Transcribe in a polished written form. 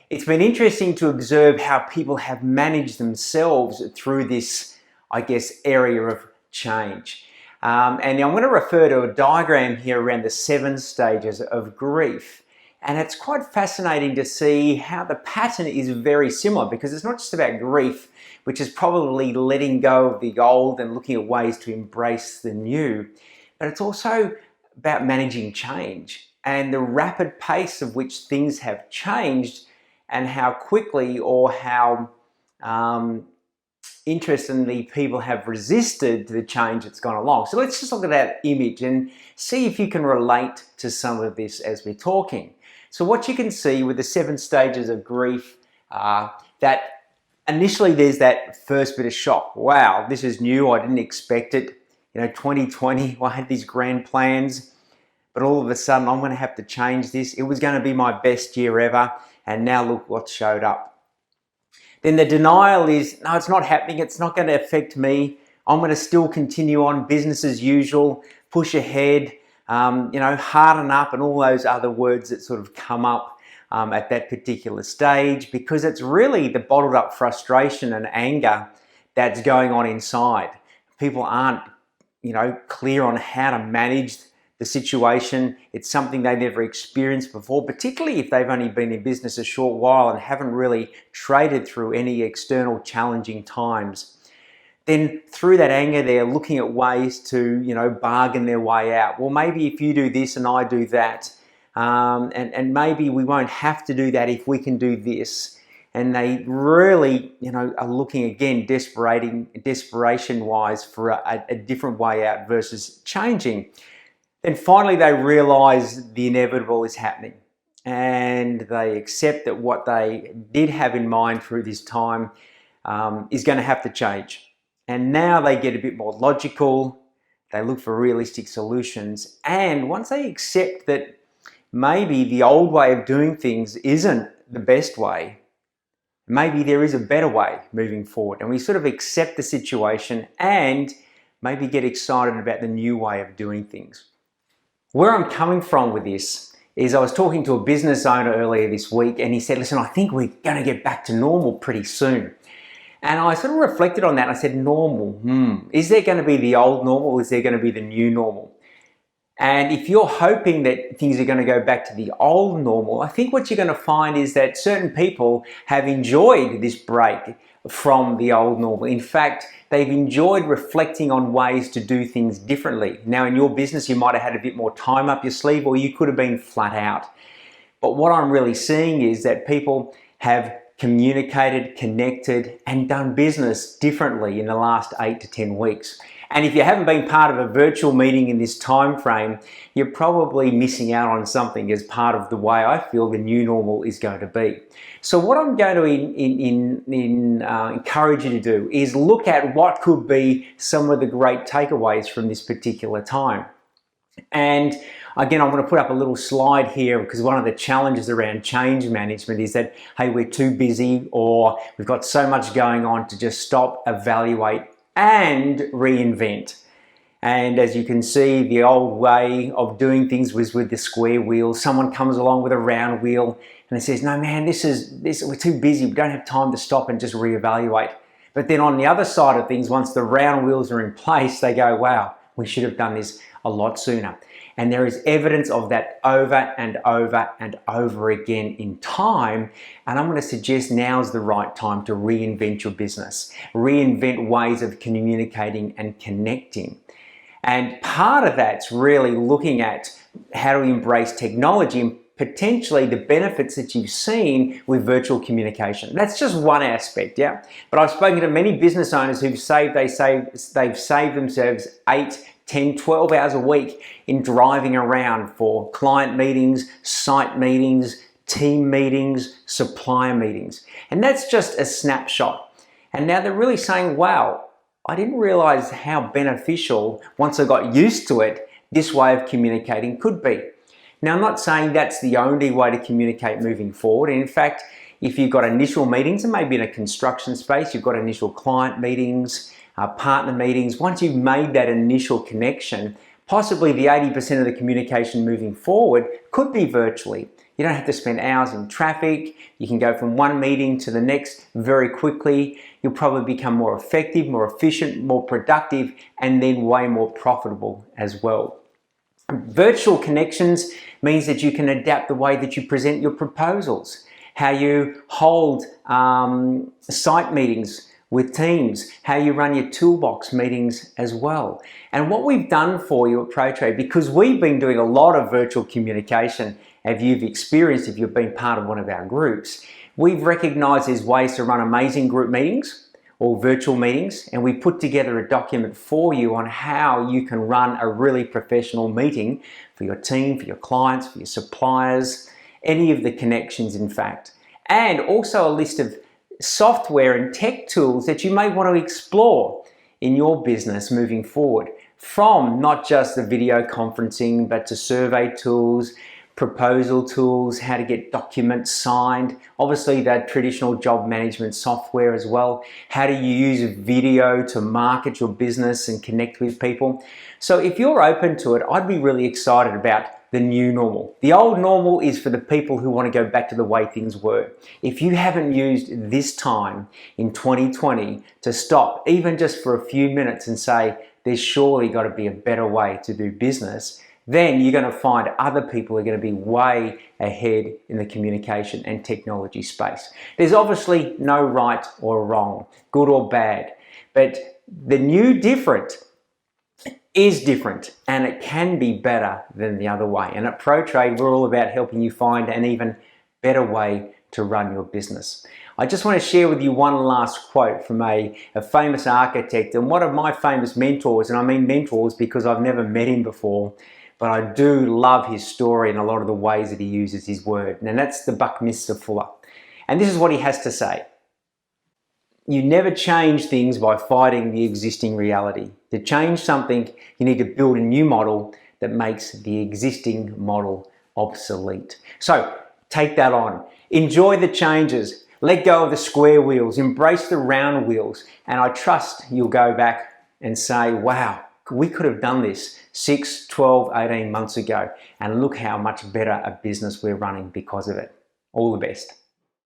It's been interesting to observe how people have managed themselves through this, I guess, area of change. And I'm going to refer to a diagram here around the 7 stages of grief. And it's quite fascinating to see how the pattern is very similar, because it's not just about grief, which is probably letting go of the old and looking at ways to embrace the new, but it's also about managing change and the rapid pace of which things have changed and how quickly or how interestingly people have resisted the change that's gone along. So let's just look at that image and see if you can relate to some of this as we're talking. So what you can see with the 7 stages of grief, that initially there's that first bit of shock. Wow, this is new, I didn't expect it. 2020, I had these grand plans, but all of a sudden I'm going to have to change this. It was going to be my best year ever, and now look what showed up. Then the denial is, no, it's not happening, it's not going to affect me. I'm going to still continue on business as usual, push ahead, harden up, and all those other words that sort of come up at that particular stage, because it's really the bottled up frustration and anger that's going on inside. People aren't, clear on how to manage the situation. It's something they've never experienced before, particularly if they've only been in business a short while and haven't really traded through any external challenging times. Then through that anger, they're looking at ways to, bargain their way out. Well, maybe if you do this and I do that, and maybe we won't have to do that if we can do this. And they really, are looking again, desperation-wise for a different way out versus changing. Then finally they realize the inevitable is happening, and they accept that what they did have in mind through this time is going to have to change. And now they get a bit more logical, they look for realistic solutions, and once they accept that maybe the old way of doing things isn't the best way, maybe there is a better way moving forward, and we sort of accept the situation and maybe get excited about the new way of doing things. Where I'm coming from with this is I was talking to a business owner earlier this week, and he said, listen, I think we're going to get back to normal pretty soon. And I sort of reflected on that. I said, normal, is there going to be the old normal, or is there going to be the new normal? And if you're hoping that things are going to go back to the old normal, I think what you're going to find is that certain people have enjoyed this break from the old normal. In fact, they've enjoyed reflecting on ways to do things differently. Now, in your business, you might have had a bit more time up your sleeve, or you could have been flat out. But what I'm really seeing is that people have communicated, connected, and done business differently in the last 8 to 10 weeks. And if you haven't been part of a virtual meeting in this time frame, you're probably missing out on something as part of the way I feel the new normal is going to be. So what I'm going to encourage you to do is look at what could be some of the great takeaways from this particular time. And again, I'm going to put up a little slide here, because one of the challenges around change management is that, hey, we're too busy, or we've got so much going on to just stop, evaluate, and reinvent. And as you can see, the old way of doing things was with the square wheel. Someone comes along with a round wheel and says, no man, we're too busy, we don't have time to stop and just reevaluate. But then on the other side of things, once the round wheels are in place, they go, wow, we should have done this a lot sooner. And there is evidence of that over and over and over again in time. And I'm going to suggest now is the right time to reinvent your business, reinvent ways of communicating and connecting. And part of that's really looking at how to embrace technology and potentially the benefits that you've seen with virtual communication. That's just one aspect, yeah? But I've spoken to many business owners who've they've saved themselves 8, 10, 12 hours a week in driving around for client meetings, site meetings, team meetings, supplier meetings. And that's just a snapshot. And now they're really saying, wow, I didn't realize how beneficial, once I got used to it, this way of communicating could be. Now, I'm not saying that's the only way to communicate moving forward. And in fact, if you've got initial meetings, and maybe in a construction space, you've got initial client meetings, partner meetings, once you've made that initial connection, possibly the 80% of the communication moving forward could be virtually. You don't have to spend hours in traffic. You can go from one meeting to the next very quickly. You'll probably become more effective, more efficient, more productive, and then way more profitable as well. Virtual connections means that you can adapt the way that you present your proposals, how you hold site meetings with teams, how you run your toolbox meetings as well. And what we've done for you at ProTrade, because we've been doing a lot of virtual communication, as you've experienced if you've been part of one of our groups, we've recognized there's ways to run amazing group meetings or virtual meetings, and we put together a document for you on how you can run a really professional meeting for your team, for your clients, for your suppliers, any of the connections in fact. And also a list of software and tech tools that you may want to explore in your business moving forward, from not just the video conferencing, but to survey tools, proposal tools, how to get documents signed, obviously that traditional job management software as well. How do you use video to market your business and connect with people? So if you're open to it, I'd be really excited about the new normal. The old normal is for the people who want to go back to the way things were. If you haven't used this time in 2020 to stop, even just for a few minutes, and say, there's surely got to be a better way to do business, then you're going to find other people are going to be way ahead in the communication and technology space. There's obviously no right or wrong, good or bad, but the new different is different, and it can be better than the other way. And at ProTrade, we're all about helping you find an even better way to run your business. I just want to share with you one last quote from a famous architect and one of my famous mentors, and I mean mentors because I've never met him before, but I do love his story and a lot of the ways that he uses his word, and that's the Buckminster Fuller. And this is what he has to say. You never change things by fighting the existing reality. To change something, you need to build a new model that makes the existing model obsolete. So take that on. Enjoy the changes. Let go of the square wheels. Embrace the round wheels. And I trust you'll go back and say, wow, we could have done this 6, 12, 18 months ago. And look how much better a business we're running because of it. All the best.